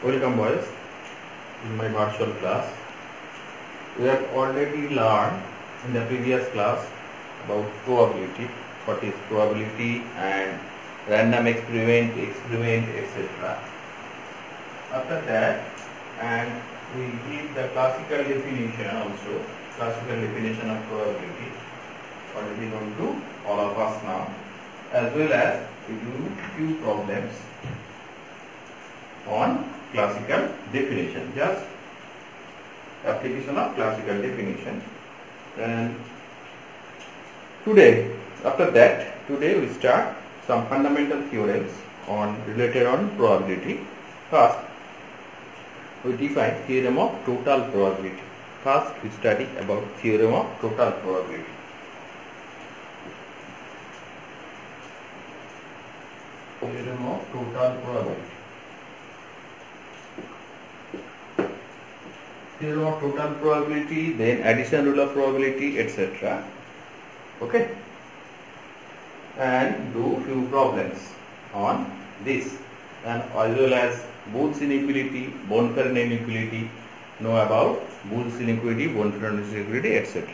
Welcome boys in my virtual class. We have already learned in the previous class about probability, what is probability and random experiment, etc. After that, and we give the classical definition also, classical definition of probability, already known to all of us now, as well as we do few problems on classical definition, just application of classical definition. And today we start some fundamental theorems related on probability. First, we define theorem of total probability. First, we study about theorem of total probability. Theorem of total probability. Theorem of total probability, then addition rule of probability, etc. Okay, and do few problems on this, and as well as Boole's inequality, Bonferroni inequality, know about Boole's inequality, Bonferroni inequality, etc.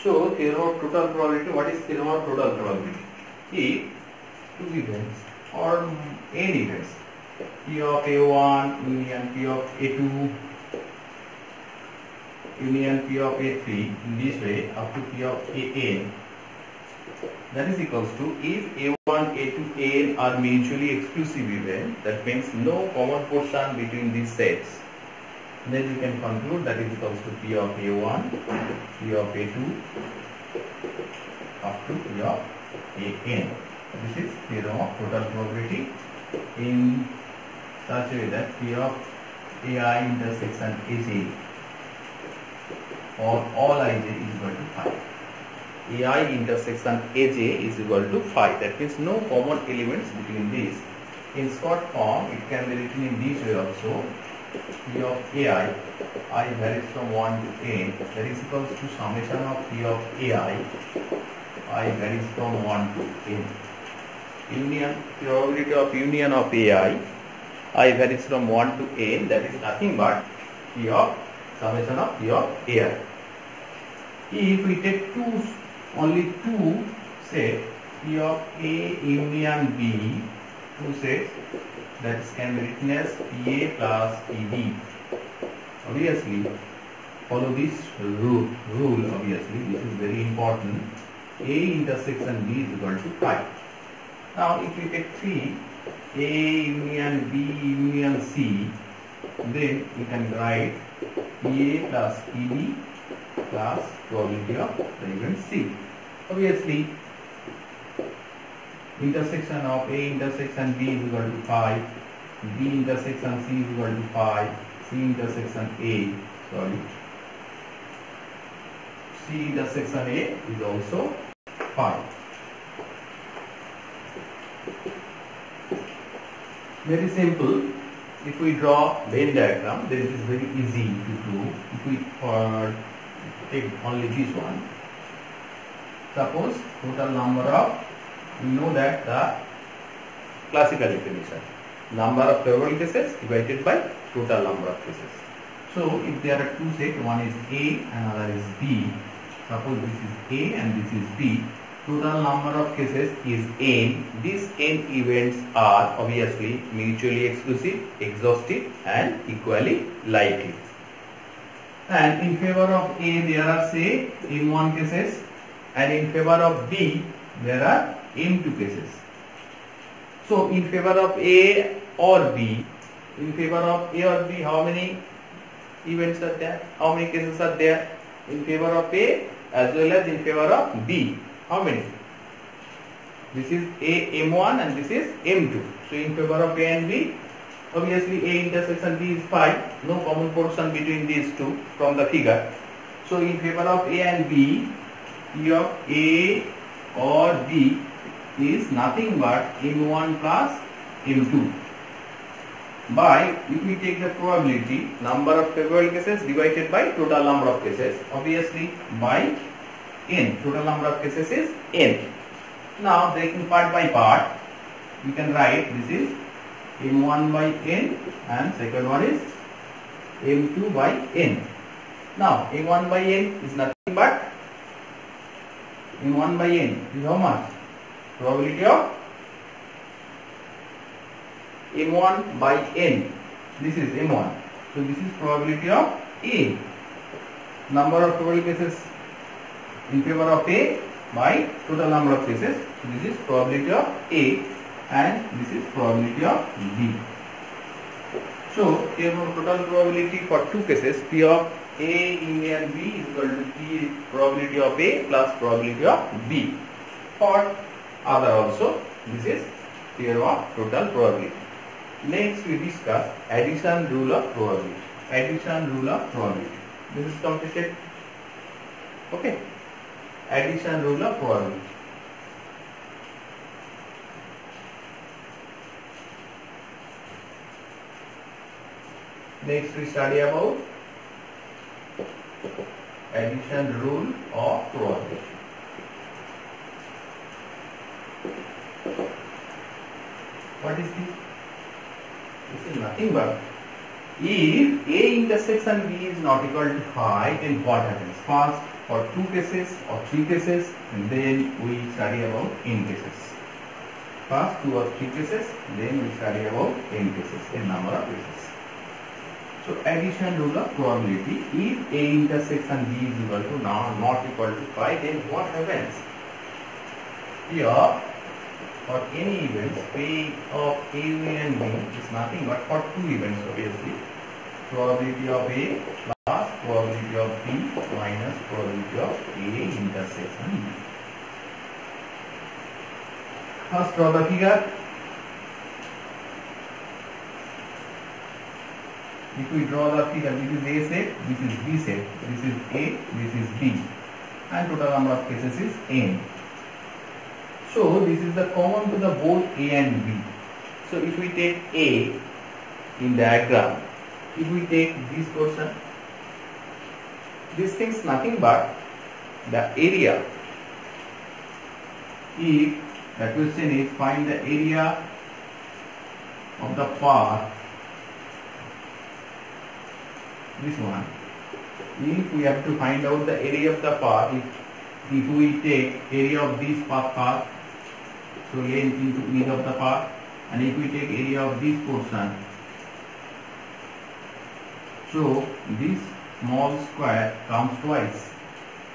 So, theorem of total probability. What is theorem of total probability? If two events or n events, P of A1 union P of A2 union P of A3 in this way up to P of An, that is equals to, if A1, A2, An are mutually exclusive events, that means no common portion between these sets, then you can conclude that is equals to P of A1, P of A2 up to P of An. This is theorem of total probability in such a way that P of Ai intersection Aj or all Ij is equal to phi. Ai intersection Aj is equal to phi. That means no common elements between these. In short form, it can be written in this way also. P of Ai, I varies from 1 to n, that is equals to summation of P of I varies from 1 to n. Probability of union of I varies from 1 to n, that is nothing but P of summation of P of Ai. If we take only two sets, P of A union B, two sets, that can be written as PA plus PB. Obviously, follow this rule. Obviously, this is very important. A intersection B is equal to phi. Now, if we take 3, A union B union C, then we can write PA plus PB plus probability of the event C. Obviously, intersection of A intersection B is equal to phi, B intersection C is equal to phi, C intersection A, C intersection A is also phi. Very simple. If we draw Venn diagram, then it is very easy to do. If we take only this one, suppose total number of, we know that the classical definition, number of favorable cases divided by total number of cases. So if there are two sets, one is A and another is B, suppose this is A and this is B, total number of cases is n. These n events are obviously mutually exclusive, exhaustive and equally likely. And in favor of A there are say m1 cases, and in favor of B there are m2 cases. So in favor of A or B, in favor of A or B, how many events are there? How many cases are there? In favor of A as well as in favor of B. How many? This is A M1 and this is M2. So in favor of A and B, obviously A intersection B is phi, no common portion between these two from the figure. So in favor of A and B, P of A or B is nothing but M1 plus M2. By, if we take the probability, number of favorable cases divided by total number of cases, obviously by n, total number of cases is n. Now breaking part by part, we can write this is m1 by n, and second one is m2 by n. Now m1 by n is nothing but m1 by n is how much? Probability of m1 by n. This is m1. So this is probability of A. Number of total cases in favor of A by total number of cases. So this is probability of A, and this is probability of B. So here total probability for two cases, P of A union B is equal to P probability of A plus probability of B. For other also, this is theorem of total probability. Next we discuss addition rule of probability. Addition rule of probability. This is completed. Okay. Addition rule of probability. Next we study about addition rule of probability. What is this? This is nothing but if A intersection B is not equal to phi, then what happens? First for two cases or three cases, and then we study about n cases. First two or three cases, then we study about n cases, n number of cases. So addition rule of probability, if A intersection B is equal to not equal to phi, then what happens? Here for any events, P of A union B is nothing but for two events obviously. Probability of A plus probability of B minus probability of A intersection B. First draw the figure. If we draw the figure, this is A set, this is B set, this is A, this is B, and total number of cases is n. So this is the common to the both A and B. So if we take A in diagram, if we take this portion, this thing is nothing but the area. If the question is find the area of the path, this one, if we have to find out the area of the path, if we take area of this path, so length into width of the path, and if we take area of this portion, so this small square comes twice.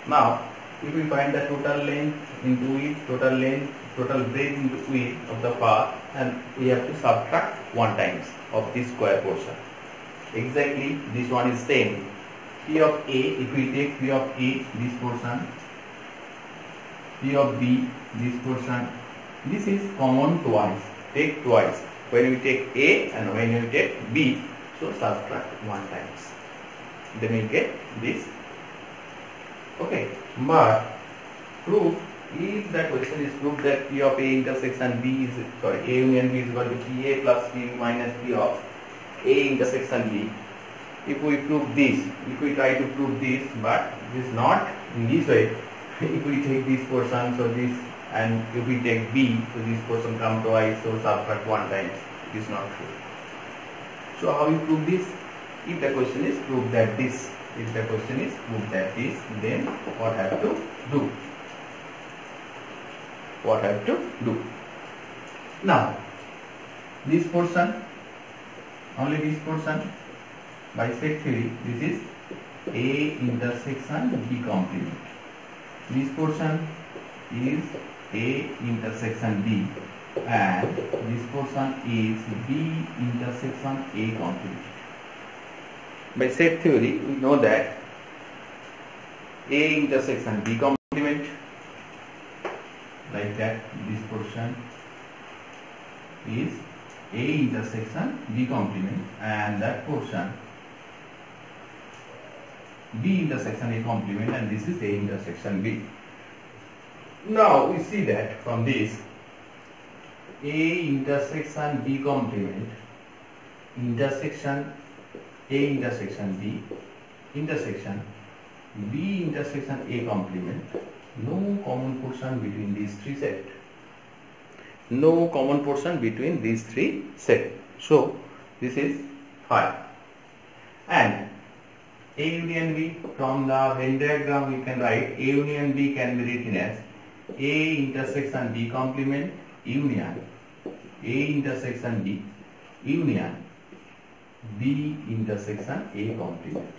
Now if we find the total length into width, total breadth into width of the path, and we have to subtract one times of this square portion. Exactly this one is same. P of A, if we take P of A, this portion, P of B, this portion, this is common twice. Take twice. When we take A and when we take B, so subtract one times. Then we get this. Okay. But proof, if the question is proved that P of A intersection B is A union B is equal to PA plus B minus P of A intersection B. If we prove this, if we try to prove this, but it is not in this way. If we take this portion, so this, and if we take B, so this portion come twice, so subtract one time. It is not true. So how you prove this? If the question is prove that this, if the question is prove that this, then what have to do? What have to do? Now, this portion, only this portion, by set theory, this is A intersection B complement. This portion is A intersection B, and this portion is B intersection A complement. By set theory, we know that A intersection B complement, like that, this portion is A intersection B complement, and that portion B intersection A complement, and this is A intersection B. Now we see that from this A intersection B complement, intersection A intersection B, intersection B intersection A complement, no common portion between these three sets. No common portion between these three sets. So this is phi. And A union B, from the Venn diagram we can write A union B can be written as A intersection B complement union A intersection B union B intersection A complement.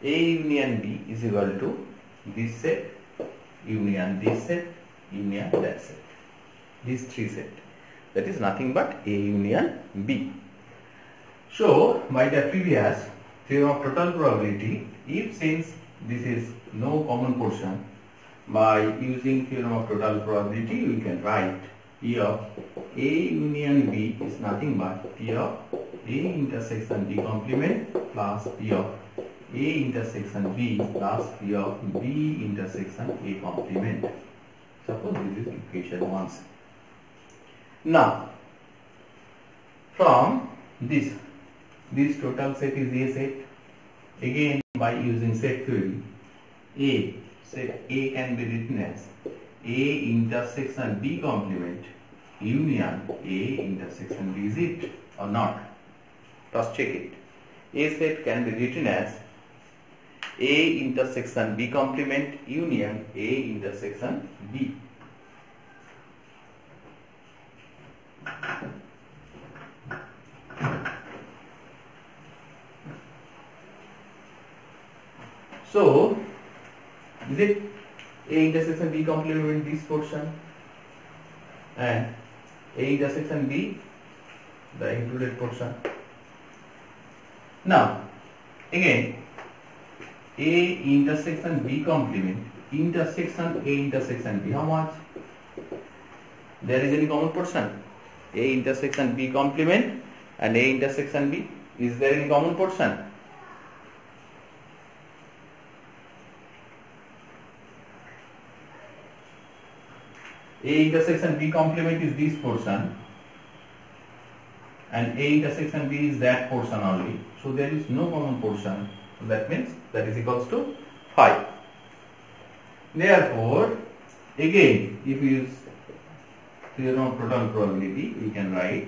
A union B is equal to this set union this set union that set. These three set. That is nothing but A union B. So by the previous theorem of total probability, if since this is no common portion, by using theorem of total probability we can write P of A union B is nothing but P of A intersection B complement plus P of A intersection B plus P of B intersection A complement. Suppose this is equation 1. Now from this total set is A set. Again by using set theory, set A can be written as A intersection B complement union A intersection B. Is it or not? Let's check it. A set can be written as A intersection B complement union A intersection B. So is it A intersection B complement this portion and A intersection B the included portion. Now again A intersection B complement intersection A intersection B, how much? There is any common portion? A intersection B complement and A intersection B, is there any common portion? A intersection B complement is this portion and A intersection B is that portion only. So there is no common portion. So that means that is equals to phi. Therefore, again if we use theorem of total probability, we can write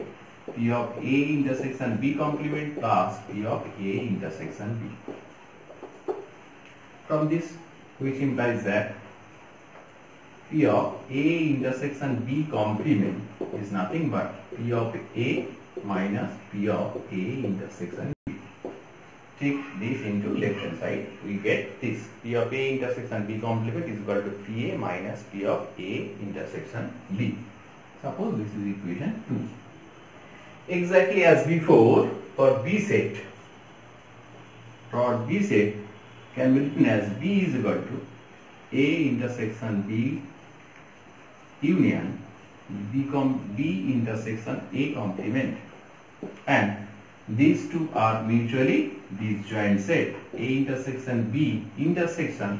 P of A intersection B complement plus P of A intersection B. From this, which implies that P of A intersection B complement is nothing but P of A minus P of A intersection B. Take this into left hand side, we get this P of A intersection B complement is equal to PA minus P of A intersection B. Suppose this is equation 2. Exactly as before, for B set can be written as B is equal to A intersection B union B intersection A complement, and these two are mutually disjoint set. A intersection B intersection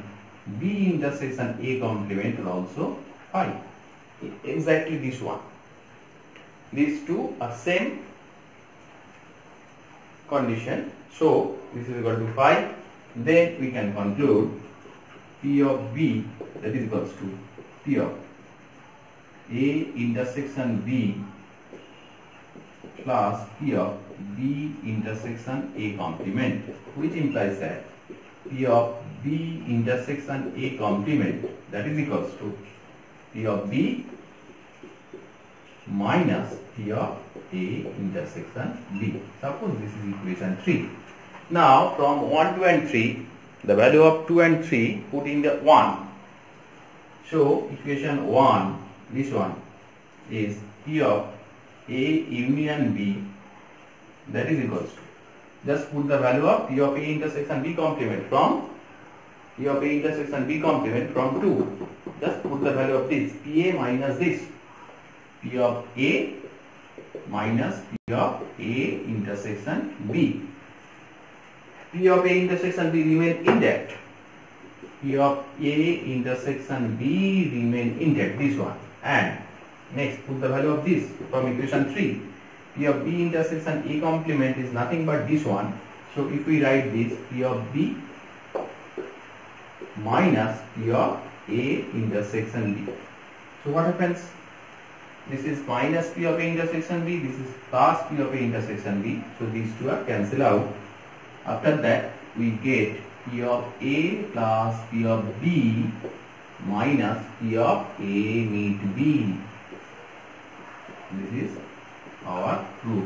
A complement is also phi. Exactly this one. These two are same condition. So this is equal to phi. Then we can conclude P of B that is equals to P of A intersection B plus P of B intersection A complement, which implies that P of B intersection A complement that is equals to P of B minus P of A intersection B. Suppose this is equation 3. Now from 1, 2 and 3, the value of 2 and 3 put in the 1. So equation 1, this one is P of A union B that is equals to, just put the value of P of A intersection B complement from P of A intersection B complement from 2. Just put the value of this PA minus this P of A minus P of A intersection B. P of A intersection B remain intact. P of A intersection B remain intact, this one. And next put the value of this from equation 3. P of B intersection A complement is nothing but this one. So if we write this P of B minus P of A intersection B. So what happens? This is minus P of A intersection B. This is plus P of A intersection B. So these two are cancelled out. After that, we get P of A plus P of B minus P of A meet B. This is our proof.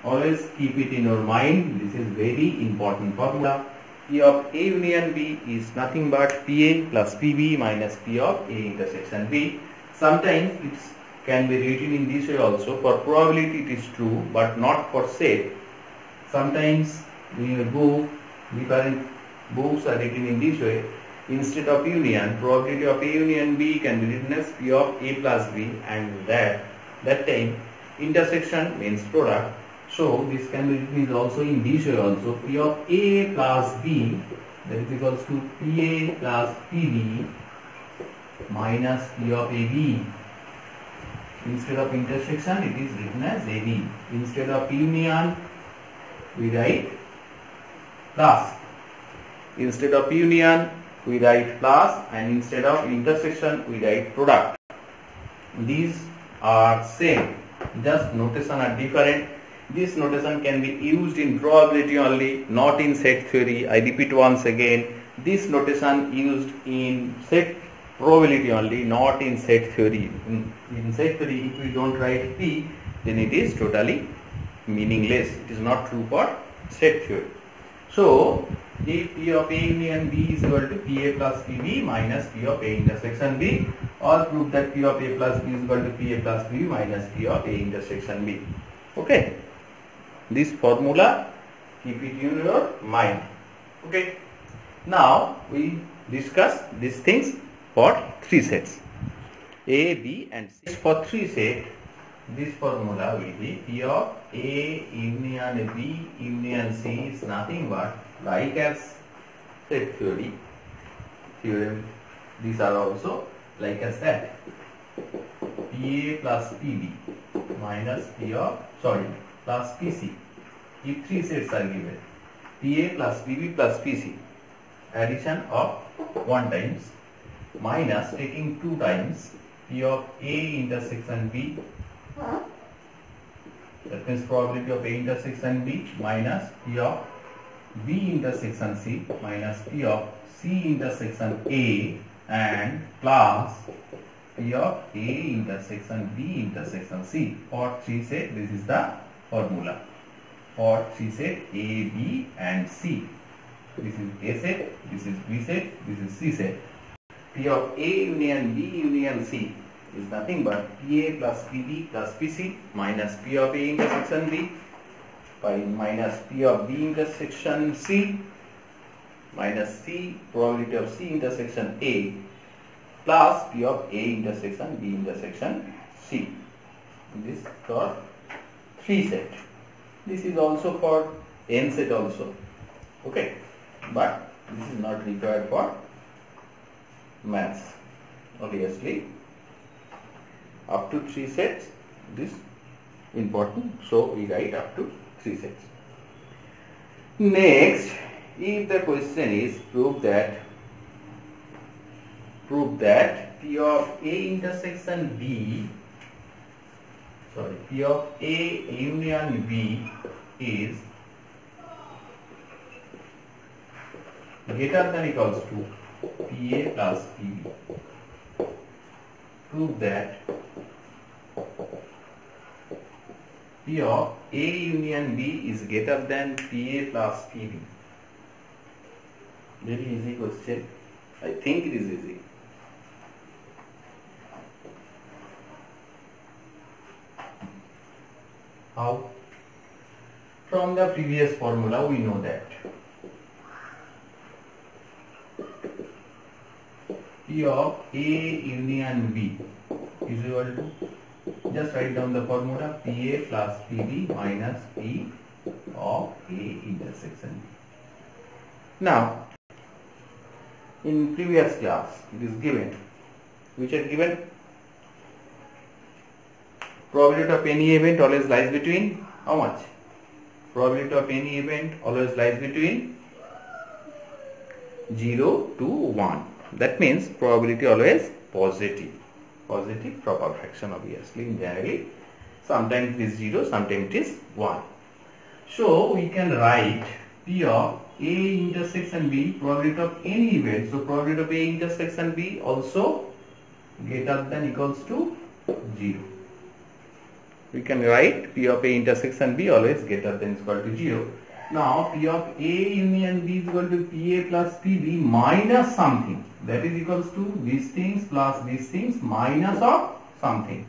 Always keep it in your mind. This is very important formula. P of A union B is nothing but PA plus PB minus P of A intersection B. Sometimes it can be written in this way also. For probability it is true, but not for set. Sometimes in your book, different books are written in this way. Instead of union, probability of A union B can be written as P of A plus B, and that time intersection means product. So this can be written also in this way also. P of A plus B, that is equals to PA plus PB minus P of AB. Instead of intersection, it is written as AB. Instead of union, we write plus. Instead of union, we write plus, and instead of intersection, we write product. These are same, just notation are different. This notation can be used in probability only, not in set theory. I repeat once again, this notation used in set probability only, not in set theory. In set theory, if we don't write P, then it is totally meaningless. It is not true for set theory. So, if P of A union B is equal to PA plus PB minus P of A intersection B, or prove that P of A plus B is equal to PA plus B minus P of A intersection B. Okay. This formula, keep it in your mind. Okay. Now we discuss these things for 3 sets. A, B and C. For 3 sets, this formula will be P of A union B union C is nothing but like as set theory theorem. These are also like as that. PA plus PB minus plus PC. If 3 sets are given, PA plus PB plus PC, addition of 1 times minus taking 2 times P of A intersection B, that means probability of A intersection B minus P of B intersection C minus P of C intersection A, and plus P of A intersection B intersection C. For 3 set, this is the formula. For 3 set A, B and C. This is A set, this is B set, this is C set. P of A union B union C is nothing but PA plus PB plus PC minus P of A intersection B by minus P of B intersection C minus C probability of C intersection A plus P of A intersection B intersection C. This for 3 set. This is also for n set also. Okay, but this is not required for maths. Obviously, up to 3 sets, this important. So we write up to 3 sets. Next, if the question is prove that P of A intersection B, P of A union B is greater than equals to PA plus PB. Prove that P of A union B is greater than PA plus PB. Very easy question. I think it is easy. How? From the previous formula we know that P of A union B is equal to, just write down the formula, PA plus PB minus P of A intersection B. Now, in previous class it is given, which is given, probability of any event always lies between how much? Probability of any event always lies between 0 to 1. That means probability always positive. positive proper fraction obviously generally. Sometimes it is 0, sometimes it is 1. So we can write P of A intersection B, probability of any event. So probability of A intersection B also greater than equals to 0. We can write P of A intersection B always greater than equal to 0. Now P of A union B is equal to PA plus PB minus something. That is equals to these things plus these things minus of something.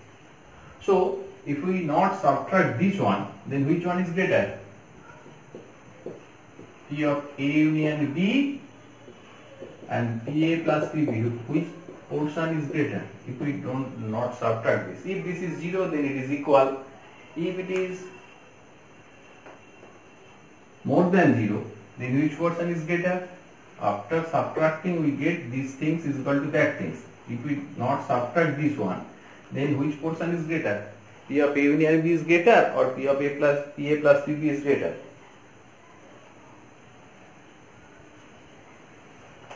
So if we not subtract this one, then which one is greater? P of A union B and PA plus PB, which portion is greater? If we not subtract this, if this is 0, then it is equal. If it is more than 0, then which portion is greater? After subtracting, we get these things is equal to that things. If we not subtract this one, then which portion is greater? P of A union B is greater or P of A plus PA plus PB is greater?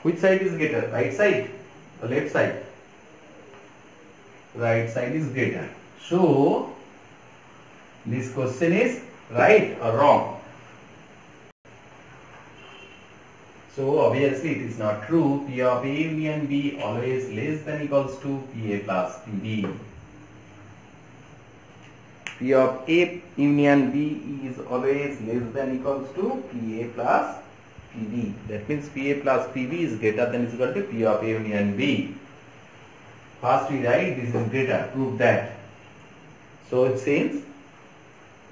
Which side is greater? Right side or left side? Right side is greater. So this question is right or wrong? So obviously it is not true. P of A union B always less than equals to PA plus PB. P of A union B is always less than equals to PA plus PB. That means PA plus PB is greater than is equal to P of A union B. First we write this is greater, prove that. So it seems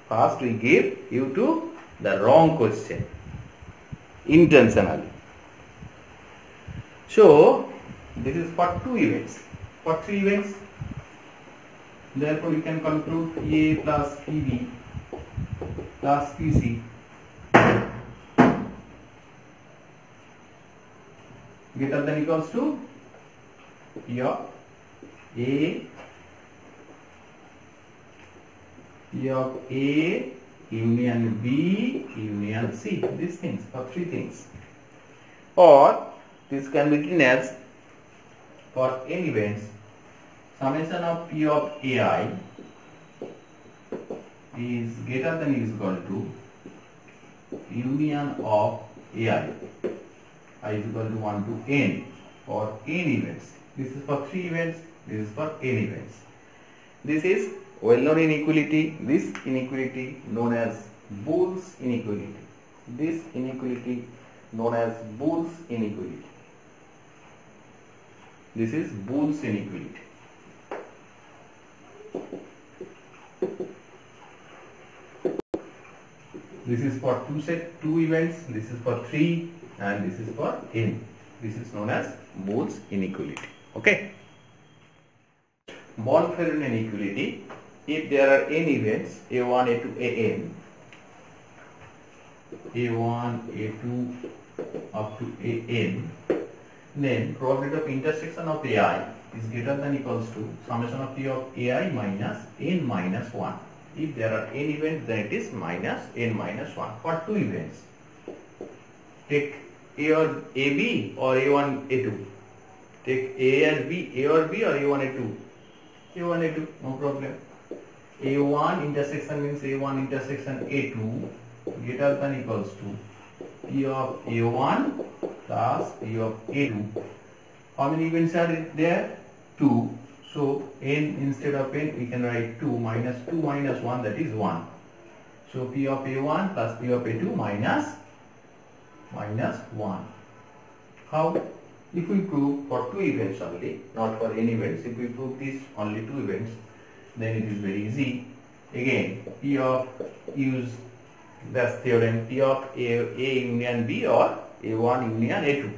first we give you to the wrong question intentionally. So this is for 2 events. For 3 events, therefore we can conclude PA plus PB plus PC greater than equals to P of A union B union C. These things for 3 things. Or this can be written as for n events, summation of P of AI is greater than is equal to union of AI. I is equal to 1 to n for n events. This is for 3 events, this is for n events. This is well-known inequality. This inequality known as Boole's inequality. This inequality known as Boole's inequality. This is Boole's inequality. This is for 2 events, this is for 3, and this is for n. This is known as Boole's inequality. Okay. Bonne-Ferrand inequality. If there are n events a1, a2, an, a1, a2 up to an, then probability of intersection of ai is greater than equals to summation of p of ai minus n minus 1. If there are n events, then it is minus n minus 1. For 2 events, take a or ab or a1, a2. Take a and b, a or b or a1, a2. a1, a2, no problem. a1 intersection means a1 intersection a2 greater than equals to p of a1 plus p of a2. How many events are there? 2. So n instead of n we can write 2 minus 1, that is 1. So p of a1 plus p of a2 minus 1. How? If we prove for 2 events only, not for n events, if we prove this only 2 events, then it is very easy. Again, P of, use this theorem, P of A union B or A1 union A2.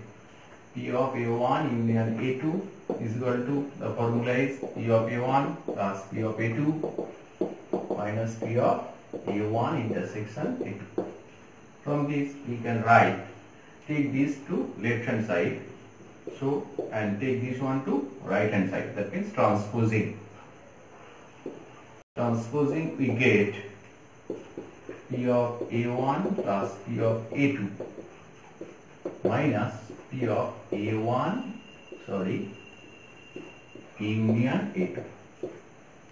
P of A1 union A2 is equal to, the formula is P of A1 plus P of A2 minus P of A1 intersection A2. From this we can write, take this to left hand side, so, and take this one to right hand side, that means transposing. Transposing we get P of A1 plus P of A2 minus P of A1, P union A2.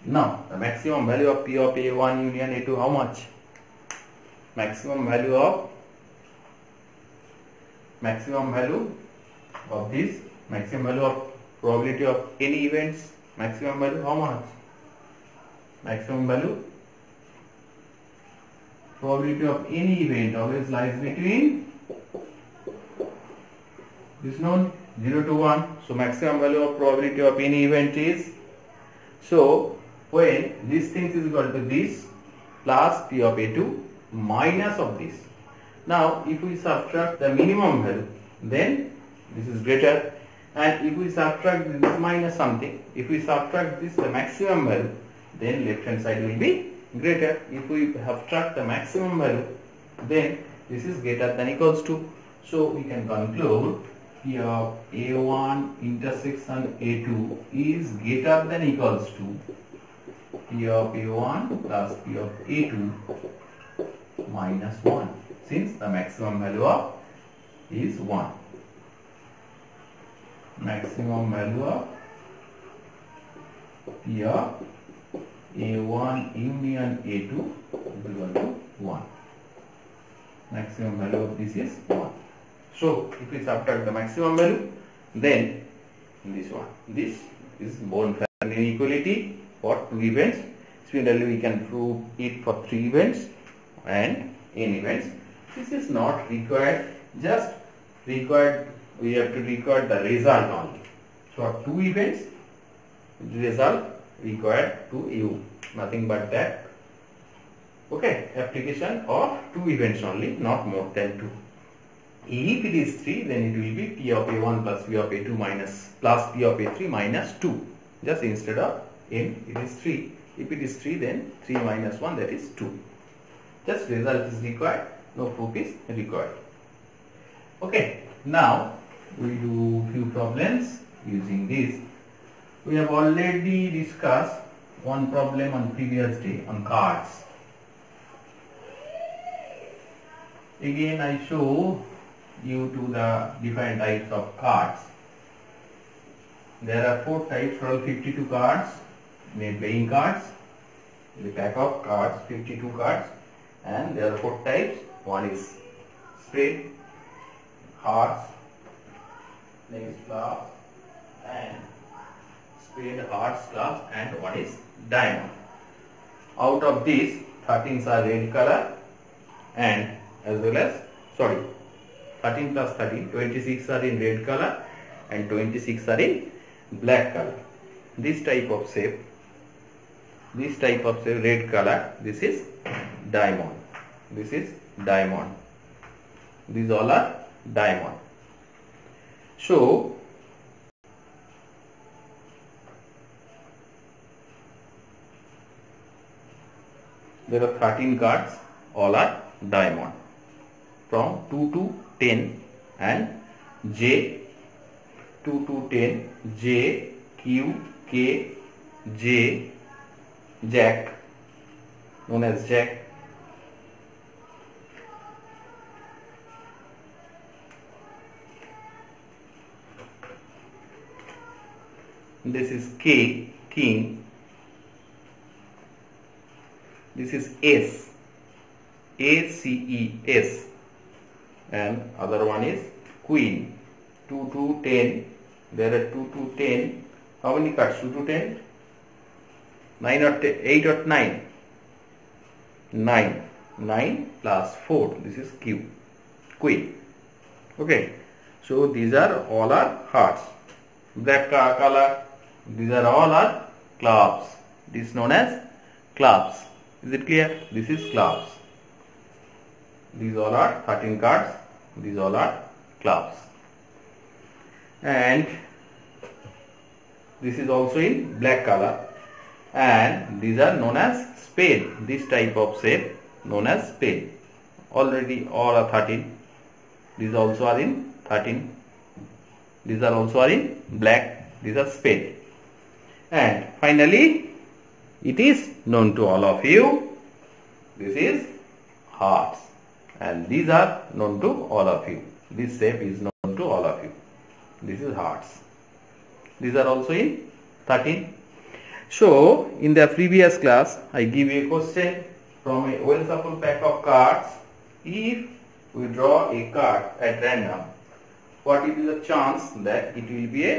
Now the maximum value of P of A1 union A2 how much? Maximum value of this, maximum value of probability of any events, maximum value how much? Maximum value probability of any event always lies between this known 0 to 1. So maximum value of probability of any event is, so when this thing is equal to this plus P of A2 minus of this. Now if we subtract the minimum value, then this is greater, and if we subtract this minus something, if we subtract this the maximum value, then left hand side will be greater. If we subtract the maximum value, then this is greater than equals to. So we can conclude P of A1 intersection A2 is greater than equals to P of A1 plus P of A2 minus 1, since the maximum value of is 1. Maximum value of P of A1 union A2 is equal to 1. Maximum value of this is 1. So if we subtract the maximum value, then this one, this is Born-Fernand inequality for 2 events. Similarly, we can prove it for 3 events and n events. This is not required, just required, we have to record the result only. So for 2 events, result required to you, nothing but that. Okay, application of 2 events only, not more than 2. If it is 3, then it will be P of A1 plus P of A2 minus plus P of A3 minus 2. Just instead of n, it is 3. If it is 3, then 3 minus 1, that is 2. Just result is required, no proof is required. Okay, now we do few problems using this. We have already discussed one problem on previous day on cards. Again, I show you to the different types of cards. There are 4 types, total 52 cards, playing cards, the pack of cards, 52 cards, and there are 4 types. One is spade, hearts, next club, and spade, hearts, club, and one is diamond. Out of these, 13s are red color, and as well as 13 plus 13, 26 are in red color and 26 are in black color. This type of shape, red color, this is diamond. This is diamond. These all are diamond. So there are 13 cards, all are diamond. From 2 to 10 and J, 2 to 10, J, Q, K, J, Jack, known as Jack. This is K, King. This is S, ACE, and other one is Queen. 2 to 10, there are 2 to 10, how many cards? 2 to 10? 9 or 10, 8 or 9? 9. 9 plus 4, this is Q, Queen. Okay, so these are all are hearts. Black color, these are all are clubs. This is known as clubs. Is it clear? This is clubs. These all are 13 cards. These all are clubs. And this is also in black color. And these are known as spade. This type of shape known as spade. Already all are 13. These also are in 13. These are also are in black. These are spade. And finally, it is known to all of you. This is hearts. And these are known to all of you. This shape is known to all of you. This is hearts. These are also in 13. So in the previous class I give you a question from a well shuffled pack of cards. If we draw a card at random, what is the chance that it will be a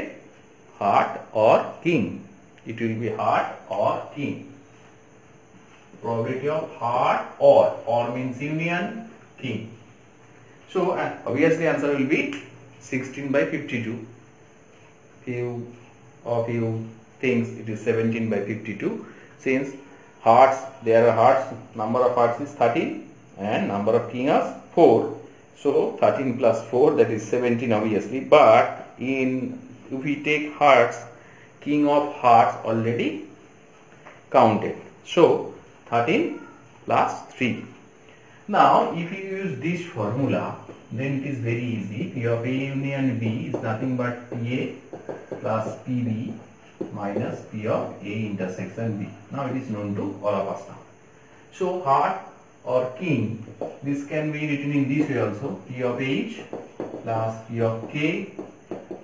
heart or king? It will be heart or king. Probability of heart or means union, king. So obviously answer will be 16 by 52. Few things it is 17 by 52. Since hearts, there are hearts, number of hearts is 13 and number of king is 4. So 13 plus 4, that is 17 obviously. But if we take hearts, king of hearts already counted. So 13 plus 3. Now if you use this formula, then it is very easy. P of A union B is nothing but PA plus PB minus P of A intersection B. Now it is known to all of us now. So heart or king, this can be written in this way also. P of H plus P of K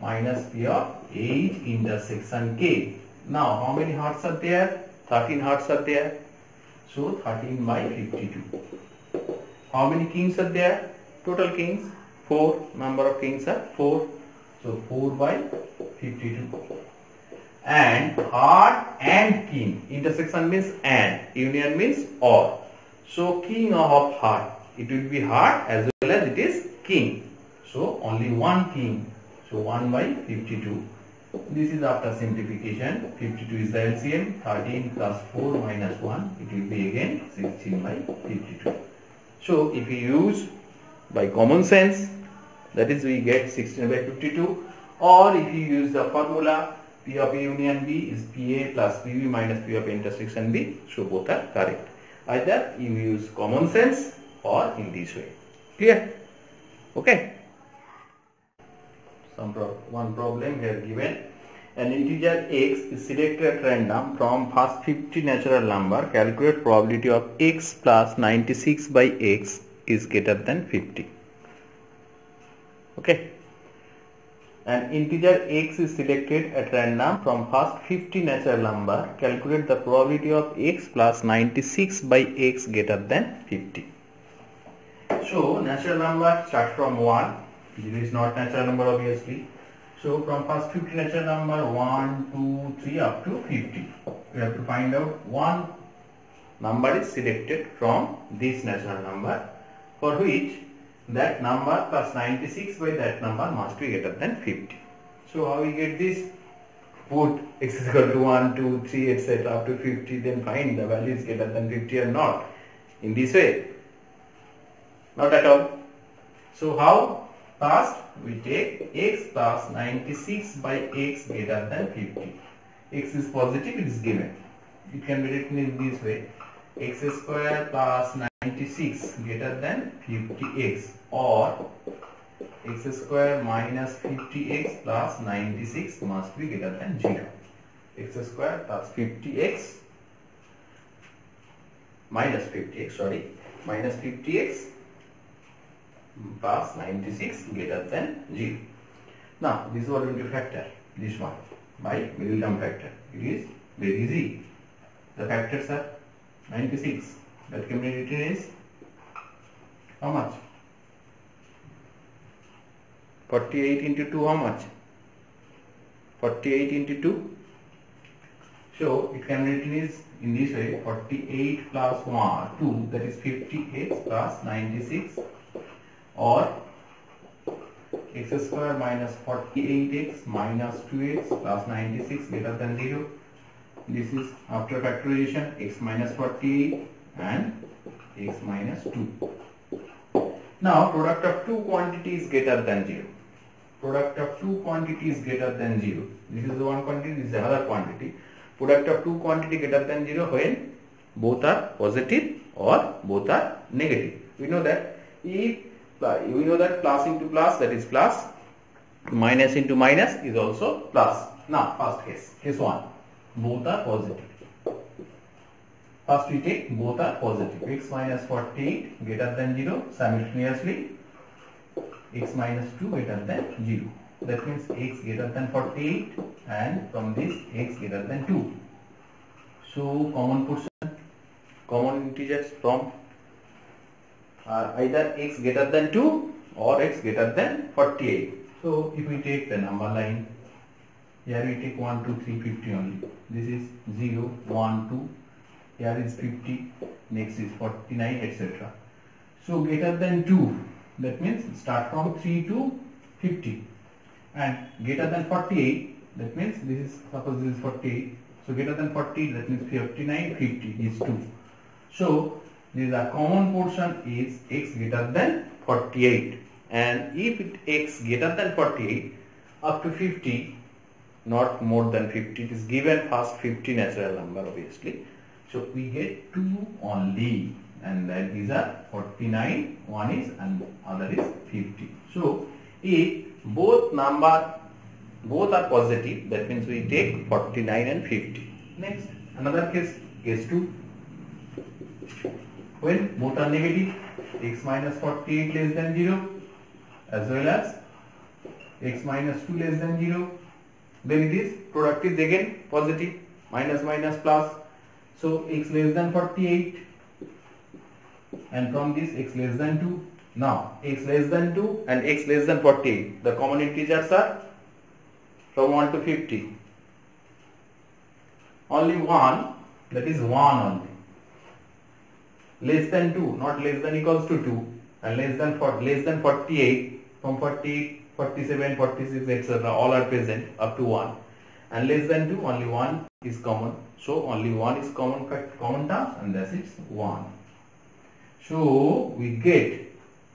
minus P of H intersection K. Now how many hearts are there? 13 hearts are there. So 13 by 52. How many kings are there? Total kings 4. Number of kings are 4. So 4 by 52. And heart and king. Intersection means and. Union means or. So king of heart. It will be heart as well as it is king. So only one king. So 1 by 52. This is after simplification. 52 is the LCM. 13 plus 4 minus 1. It will be again 16 by 52. So if we use by common sense, that is we get 16 by 52. Or if you use the formula P of A union B is PA plus PB minus P of A intersection B. So both are correct. Either you use common sense or in this way. Clear? Okay. One problem here given. An integer x is selected at random from first 50 natural number. Calculate probability of x plus 96 by x is greater than 50. Okay. An integer x is selected at random from first 50 natural number. Calculate the probability of x plus 96 by x greater than 50. So natural number start from 1. This is not natural number obviously. So from first 50 natural number 1, 2, 3 up to 50. We have to find out one number is selected from this natural number for which that number plus 96 by that number must be greater than 50. So how we get this? Put x is equal to 1, 2, 3 etc. up to 50, then find the value is greater than 50 or not. In this way? Not at all. So how? First we take x plus 96 by x greater than 50. X is positive, it is given. It can be written in this way. X square plus 96 greater than 50x, or x square minus 50x plus 96 must be greater than 0. X square plus 50x minus 50x, minus 50x plus 96 greater than 0. Now this is what we will factor, this one by middle term factor. It is very easy. The factors are 96. That can be written is how much? 48 into 2 how much? 48 into 2. So it can be written is in this way: 48 plus 1, 2, that is 50x plus 96, or x square minus 48x minus 2x plus 96 greater than 0. This is after factorization, x minus 48 and x minus 2. Now product of two quantities greater than 0. Product of two quantities greater than 0. This is the one quantity, this is the other quantity. Product of two quantity greater than 0 when both are positive or both are negative. We know that plus into plus, that is plus, minus into minus is also plus. Now first case 1, both are positive. First we take both are positive. X minus 48 greater than 0, simultaneously x minus 2 greater than 0. that means x greater than 48, and from this x greater than 2. So common portion, common integers from either x greater than 2 or x greater than 48. So if we take the number line, here we take 1, 2, 3, 50 only. This is 0, 1, 2. Here is 50. Next is 49, etc. So greater than 2. That means start from 3 to 50. And greater than 48. That means this is, suppose this is 48. So greater than 40. That means 59, 50 is 2. So this is a common portion is x greater than 48. And if it x greater than 48 up to 50, not more than 50, it is given first 50 natural number obviously. So we get 2 only, and that is a 49, one is and other is 50. So if both are positive, that means we take 49 and 50. Next, another case, case 2. When both are negative, x minus 48 less than 0 as well as x minus 2 less than 0, then it is product is again positive, minus minus plus. So x less than 48, and from this x less than 2. Now x less than 2 and x less than 48, the common integers are from 1 to 50. Only 1, that is 1 only. Less than 2, not less than equals to 2, and less than 48, from 48, 47, 46, etc. all are present up to 1, and less than 2, only 1 is common. So only 1 is common term, and that is 1. So we get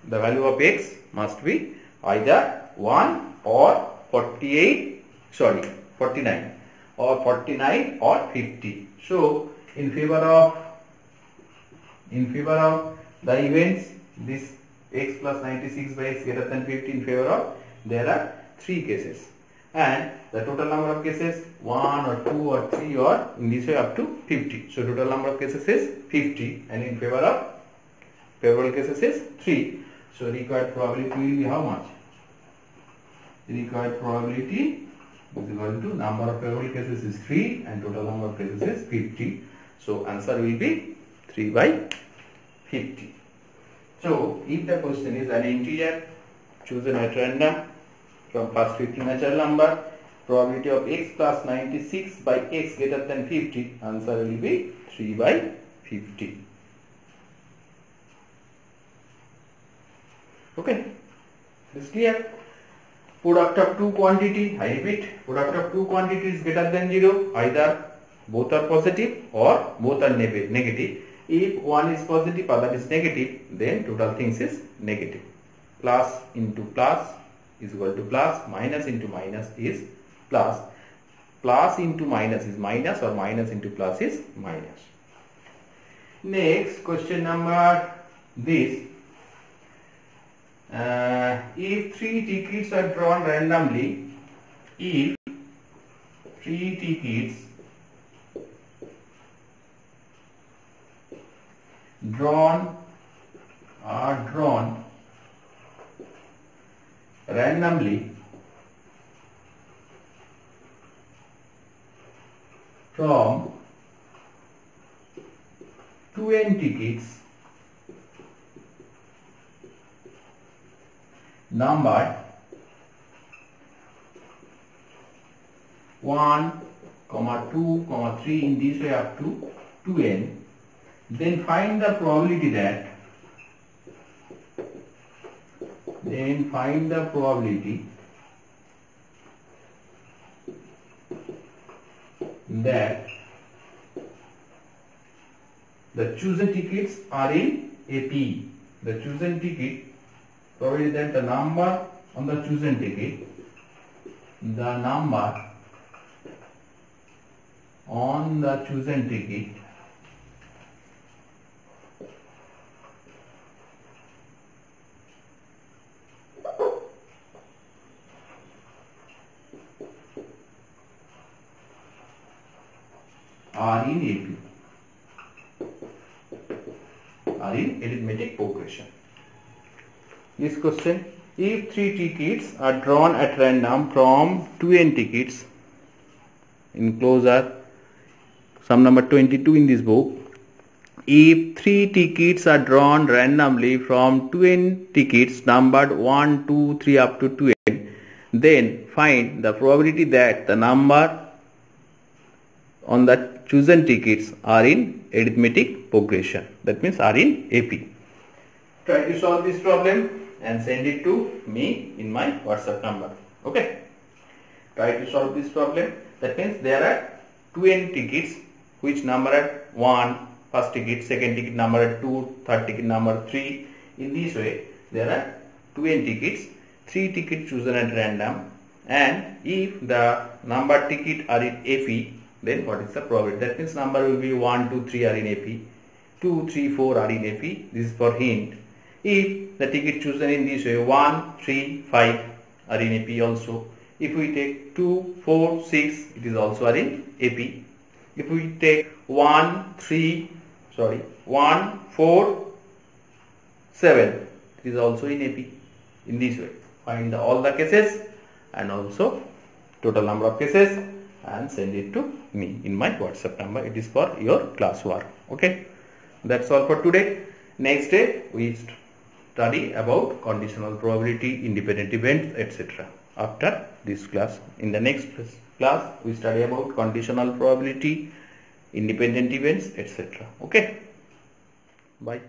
the value of x must be either 1 or 49 or 49 or 50. So in favor of the events, this x plus 96 by x greater than 50 in favor of, there are 3 cases, and the total number of cases 1 or 2 or 3 or in this way up to 50. So total number of cases is 50, and in favor of favorable cases is 3. So required probability will be how much? Required probability is equal to number of favorable cases is 3 and total number of cases is 50. So answer will be 3 by 50. So if the question is an integer chosen at random from first 50 natural number, probability of x plus 96 by x greater than 50, answer will be 3 by 50. Okay, this is clear. Product of two quantity, I repeat, product of two quantities greater than 0, either both are positive or both are negative. If one is positive, other is negative, then total things is negative. Plus into plus is equal to plus, minus into minus is plus, plus into minus is minus, or minus into plus is minus. Next question number this. If 3 tickets are drawn randomly, if 3 tickets are drawn randomly from 2n tickets numbered 1, 2, 3 in this way up to 2n, then find the probability that the chosen tickets are in AP. The chosen ticket, probably that the number on the chosen ticket, are in AP, are in arithmetic progression. This question if 3 tickets are drawn at random from 2n tickets, enclosure sum number 22 in this book, if 3 tickets are drawn randomly from 2n tickets numbered 1, 2, 3 up to 2n, then find the probability that the number on the chosen tickets are in arithmetic progression, that means are in AP. Try to solve this problem and send it to me in my WhatsApp number. Okay. Try to solve this problem. That means there are 2n tickets which number at 1, first ticket, second ticket number at 2, third ticket number 3. In this way there are 2n tickets, 3 tickets chosen at random, and if the number ticket are in AP, then what is the probability? That means number will be 1, 2, 3 are in AP, 2, 3, 4 are in AP. This is for hint. If the ticket chosen in this way 1, 3, 5 are in AP also. If we take 2, 4, 6, it is also are in AP. If we take 1, 4, 7, it is also in AP. In this way, find all the cases and also total number of cases and send it to me in my WhatsApp number. It is for your class work. Okay, that's all for today. Next day we study about conditional probability, independent events, etc. After this class, in the next class we study about conditional probability, independent events, etc. Okay, bye.